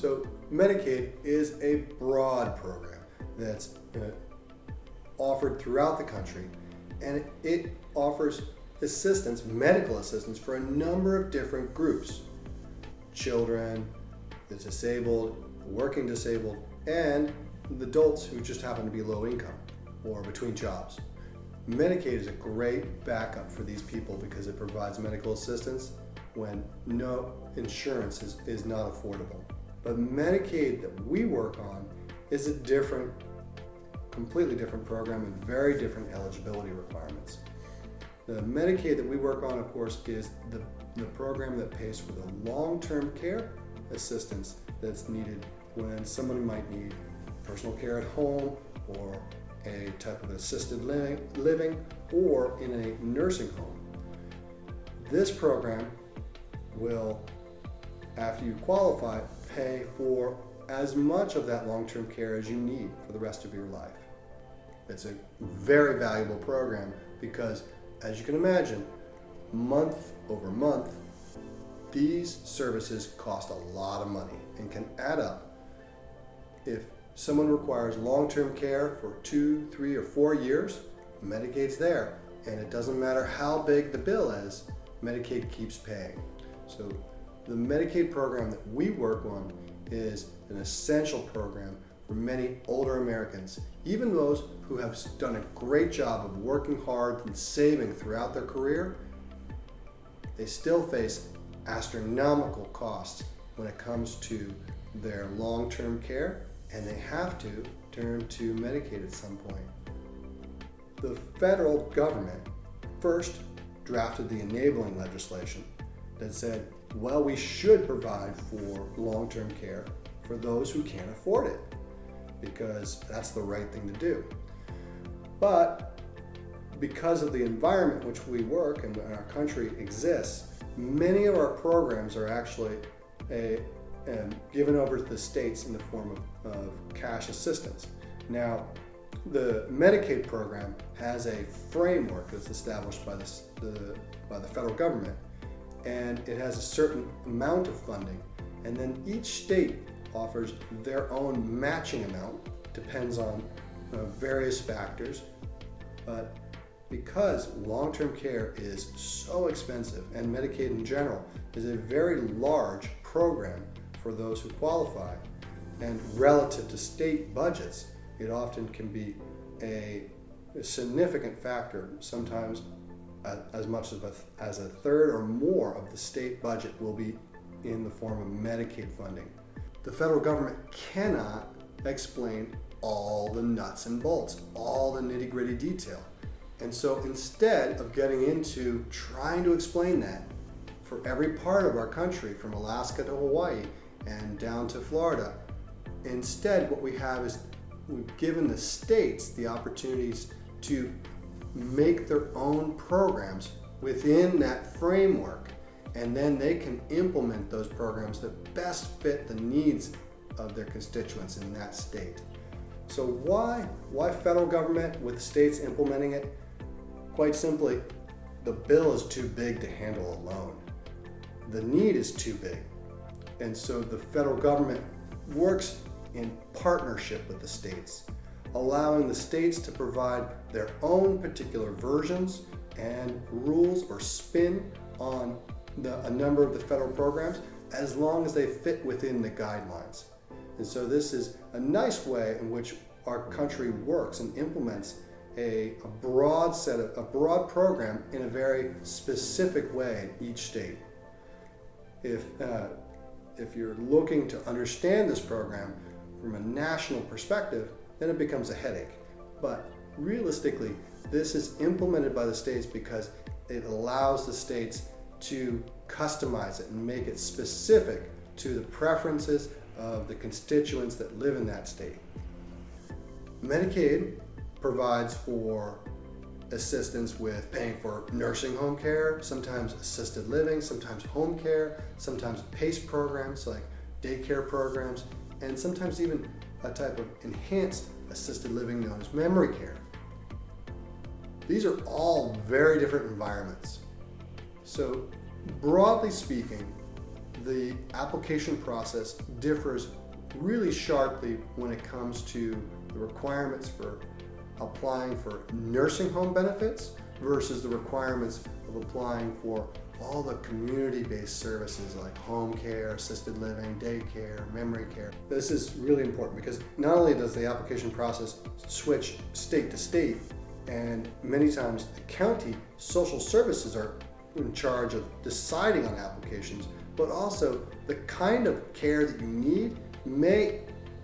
So Medicaid is a broad program that's offered throughout the country, and it offers assistance, medical assistance, for a number of different groups: children, the disabled, working disabled, and the adults who just happen to be low income or between jobs. Medicaid is a great backup for these people because it provides medical assistance when no insurance is not affordable. But Medicaid that we work on is a completely different program and very different eligibility requirements. The Medicaid that we work on, of course, is the program that pays for the long-term care assistance that's needed when someone might need personal care at home, or a type of assisted living, or in a nursing home. This program will, after you qualify, pay for as much of that long-term care as you need for the rest of your life. It's a very valuable program because, as you can imagine, month over month, these services cost a lot of money and can add up. If someone requires long-term care for 2, 3, or 4 years, Medicaid's there, and it doesn't matter how big the bill is, Medicaid keeps paying. So the Medicaid program that we work on is an essential program for many older Americans, even those who have done a great job of working hard and saving throughout their career. They still face astronomical costs when it comes to their long-term care, and they have to turn to Medicaid at some point. The federal government first drafted the enabling legislation that said, well, we should provide for long-term care for those who can't afford it, because that's the right thing to do. But because of the environment in which we work and our country exists, many of our programs are actually given over to the states in the form of cash assistance. Now, the Medicaid program has a framework that's established by the federal government, and it has a certain amount of funding, and then each state offers their own matching amount, depends on various factors. But because long-term care is so expensive, and Medicaid in general is a very large program for those who qualify, and relative to state budgets, it often can be a significant factor. Sometimes as much as a third or more of the state budget will be in the form of Medicaid funding. The federal government cannot explain all the nuts and bolts, all the nitty-gritty detail. And so instead of getting into trying to explain that for every part of our country, from Alaska to Hawaii and down to Florida, instead what we have is we've given the states the opportunities to make their own programs within that framework, and then they can implement those programs that best fit the needs of their constituents in that state. So why federal government with states implementing it? Quite simply, the bill is too big to handle alone. The need is too big. And so the federal government works in partnership with the states, allowing the states to provide their own particular versions and rules or spin on a number of the federal programs, as long as they fit within the guidelines. And so this is a nice way in which our country works and implements a broad program in a very specific way in each state. If you're looking to understand this program from a national perspective, then it becomes a headache. But realistically, this is implemented by the states because it allows the states to customize it and make it specific to the preferences of the constituents that live in that state. Medicaid provides for assistance with paying for nursing home care, sometimes assisted living, sometimes home care, sometimes PACE programs like daycare programs, and sometimes even a type of enhanced assisted living known as memory care. These are all very different environments. So broadly speaking, the application process differs really sharply when it comes to the requirements for applying for nursing home benefits versus the requirements of applying for all the community-based services like home care, assisted living, daycare, memory care. This is really important because not only does the application process switch state to state, and many times the county social services are in charge of deciding on applications, but also the kind of care that you need may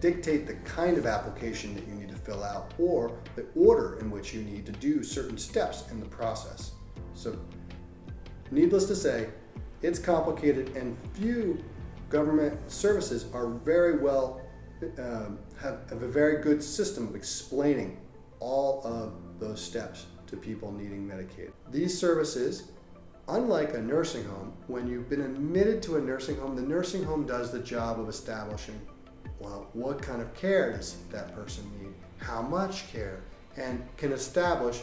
dictate the kind of application that you need to fill out or the order in which you need to do certain steps in the process. So needless to say, it's complicated, and few government services are very well, have a very good system of explaining all of those steps to people needing Medicaid. These services, unlike a nursing home, when you've been admitted to a nursing home, the nursing home does the job of establishing, well, what kind of care does that person need, how much care, and can establish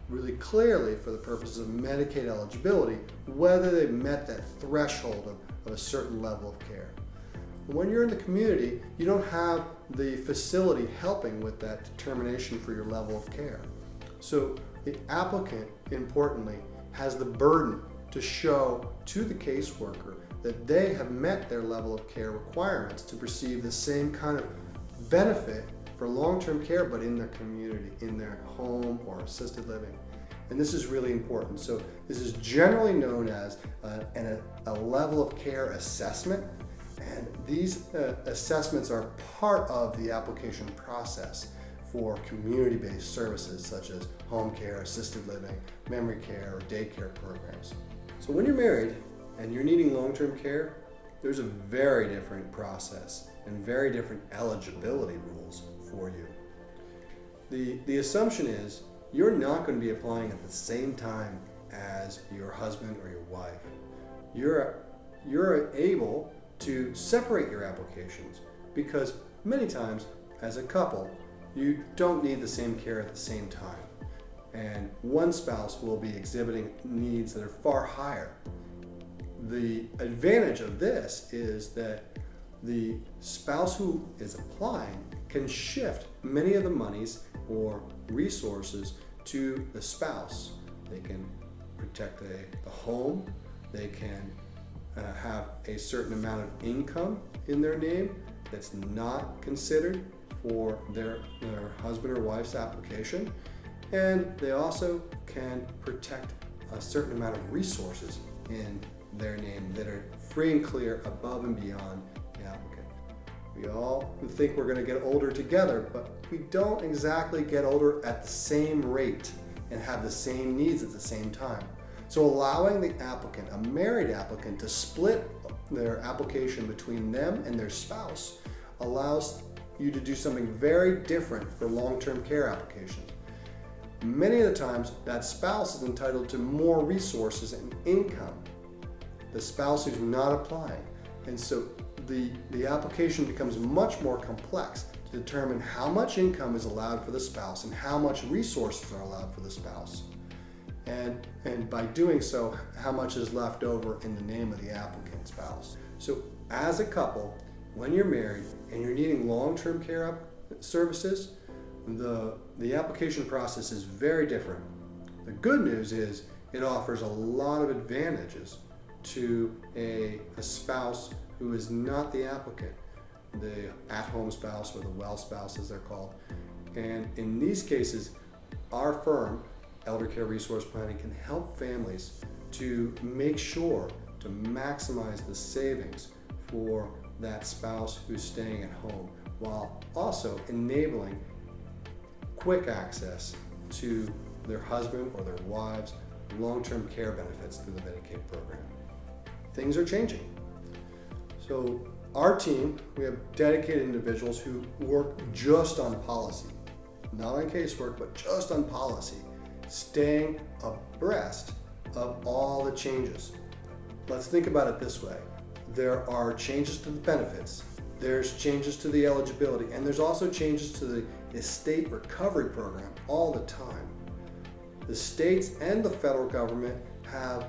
really clearly for the purposes of Medicaid eligibility whether they've met that threshold of a certain level of care. When you're in the community, you don't have the facility helping with that determination for your level of care. So the applicant, importantly, has the burden to show to the caseworker that they have met their level of care requirements to receive the same kind of benefit for long-term care, but in their community, in their home or assisted living. And this is really important. So this is generally known as a level of care assessment. And these assessments are part of the application process for community-based services such as home care, assisted living, memory care, or daycare programs. So when you're married and you're needing long-term care, there's a very different process and very different eligibility rules for you. The assumption is you're not going to be applying at the same time as your husband or your wife. You're able to separate your applications because many times as a couple, you don't need the same care at the same time. And one spouse will be exhibiting needs that are far higher. The advantage of this is that the spouse who is applying can shift many of the monies or resources to the spouse. They can protect the home, they can have a certain amount of income in their name that's not considered for their husband or wife's application, and they also can protect a certain amount of resources in their name that are free and clear above and beyond the applicant. We all think we're going to get older together, but we don't exactly get older at the same rate and have the same needs at the same time. So allowing the applicant, a married applicant, to split their application between them and their spouse allows you to do something very different for long-term care applications. Many of the times, that spouse is entitled to more resources and income, the spouse who's not applying. And so the application becomes much more complex to determine how much income is allowed for the spouse and how much resources are allowed for the spouse. And by doing so, how much is left over in the name of the applicant spouse. So as a couple, when you're married and you're needing long-term care services, the application process is very different. The good news is it offers a lot of advantages to a spouse who is not the applicant, the at-home spouse or the well spouse as they're called. And in these cases, our firm, Eldercare Resource Planning, can help families to make sure to maximize the savings for that spouse who's staying at home, while also enabling quick access to their husband or their wives' long-term care benefits through the Medicaid program. Things are changing. So our team, we have dedicated individuals who work just on policy, not on casework, but just on policy, staying abreast of all the changes. Let's think about it this way. There are changes to the benefits, there's changes to the eligibility, and there's also changes to the estate recovery program all the time. The states and the federal government have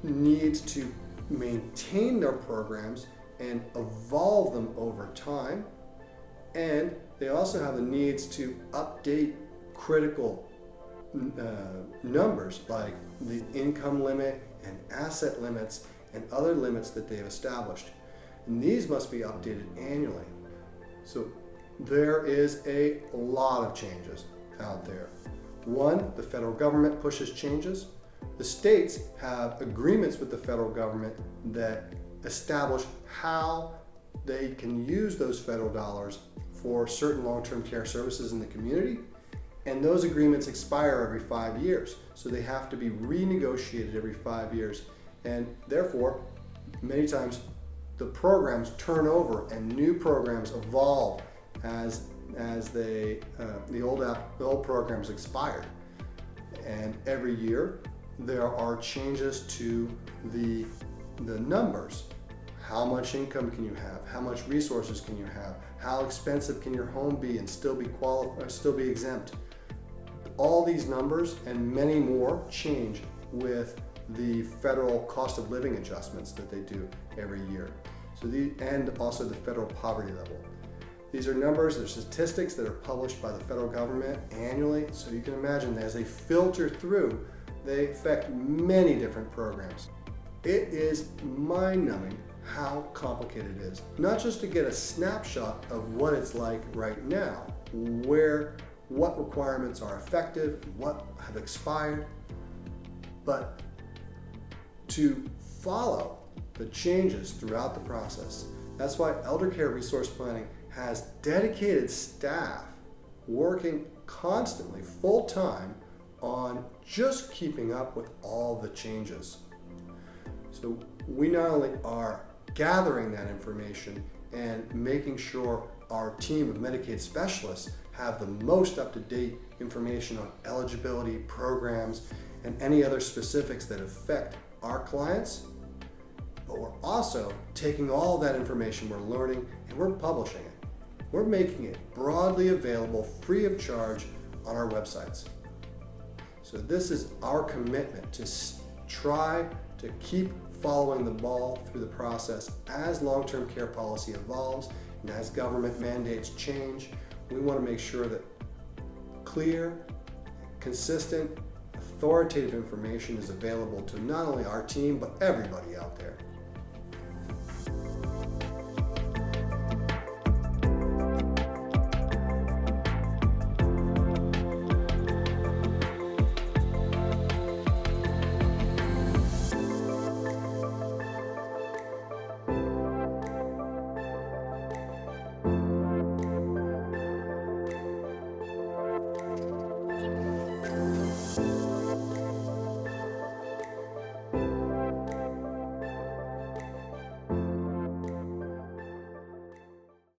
needs to maintain their programs and evolve them over time. And they also have the needs to update critical numbers like the income limit and asset limits and other limits that they've established. And these must be updated annually. So there is a lot of changes out there. One, the federal government pushes changes. The states have agreements with the federal government that establish how they can use those federal dollars for certain long-term care services in the community. And those agreements expire every 5 years. So they have to be renegotiated every 5 years. And therefore, many times the programs turn over and new programs evolve as the old programs expired. And every year there are changes to the numbers. How much income can you have? How much resources can you have? How expensive can your home be and still be exempt? All these numbers and many more change with the federal cost of living adjustments that they do every year. And also the federal poverty level. These are numbers, they're statistics that are published by the federal government annually. So you can imagine that as they filter through, they affect many different programs. It is mind-numbing how complicated it is. Not just to get a snapshot of what it's like right now, what requirements are effective, what have expired, but to follow the changes throughout the process. That's why Eldercare Resource Planning has dedicated staff working constantly, full-time, on just keeping up with all the changes. So we not only are gathering that information and making sure our team of Medicaid specialists have the most up-to-date information on eligibility, programs, and any other specifics that affect our clients, but we're also taking all that information we're learning and we're publishing it. We're making it broadly available, free of charge, on our websites. So this is our commitment to try to keep following the ball through the process as long-term care policy evolves and as government mandates change. We want to make sure that clear, consistent, authoritative information is available to not only our team, but everybody out there.